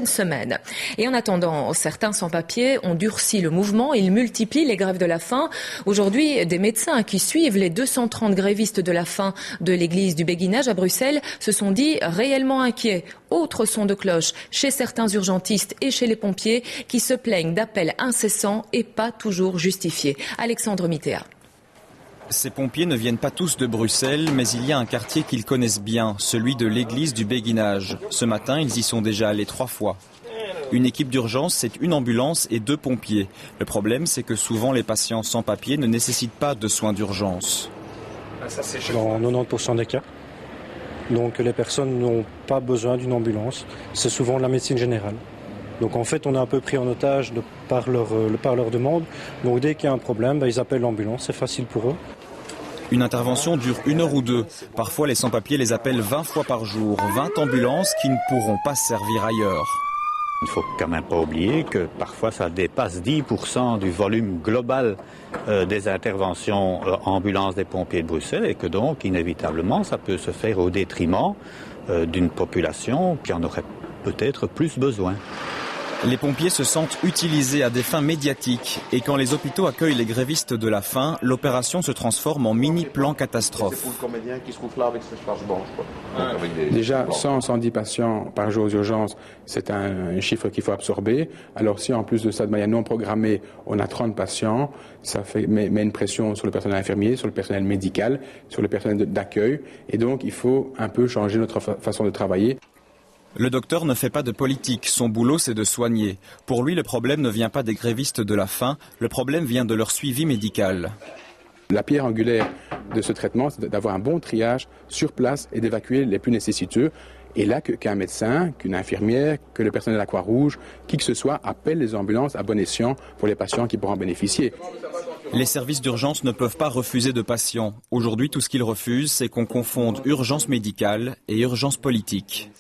Semaine. Et en attendant, certains sans-papiers ont durci le mouvement. Ils multiplient les grèves de la faim. Aujourd'hui, des médecins qui suivent les 230 grévistes de la faim de l'église du Béguinage à Bruxelles se sont dit réellement inquiets. Autre son de cloche chez certains urgentistes et chez les pompiers qui se plaignent d'appels incessants et pas toujours justifiés. Alexandre Mittea. Ces pompiers ne viennent pas tous de Bruxelles, mais il y a un quartier qu'ils connaissent bien, celui de l'église du Béguinage. Ce matin, ils y sont déjà allés 3 fois. Une équipe d'urgence, c'est une ambulance et 2 pompiers. Le problème, c'est que souvent les patients sans papier ne nécessitent pas de soins d'urgence. Dans 90% des cas. Donc les personnes n'ont pas besoin d'une ambulance. C'est souvent la médecine générale. Donc en fait, on est un peu pris en otage par leur demande. Donc dès qu'il y a un problème, ils appellent l'ambulance, c'est facile pour eux. Une intervention dure 1 heure ou 2. Parfois, les sans-papiers les appellent 20 fois par jour. 20 ambulances qui ne pourront pas servir ailleurs. Il ne faut quand même pas oublier que parfois ça dépasse 10% du volume global des interventions ambulances des pompiers de Bruxelles et que donc, inévitablement, ça peut se faire au détriment d'une population qui en aurait peut-être plus besoin. Les pompiers se sentent utilisés à des fins médiatiques et quand les hôpitaux accueillent les grévistes de la faim, l'opération se transforme en mini-plan catastrophe. Déjà, 110 patients par jour aux urgences, c'est un chiffre qu'il faut absorber. Alors si en plus de ça, de manière non programmée, on a 30 patients, ça met une pression sur le personnel infirmier, sur le personnel médical, sur le personnel d'accueil. Et donc, il faut un peu changer notre façon de travailler. Le docteur ne fait pas de politique, son boulot c'est de soigner. Pour lui, le problème ne vient pas des grévistes de la faim, le problème vient de leur suivi médical. La pierre angulaire de ce traitement, c'est d'avoir un bon triage sur place et d'évacuer les plus nécessiteux. Et là, qu'un médecin, qu'une infirmière, que le personnel de la Croix-Rouge, qui que ce soit, appelle les ambulances à bon escient pour les patients qui pourront en bénéficier. Les services d'urgence ne peuvent pas refuser de patients. Aujourd'hui, tout ce qu'ils refusent, c'est qu'on confonde urgence médicale et urgence politique.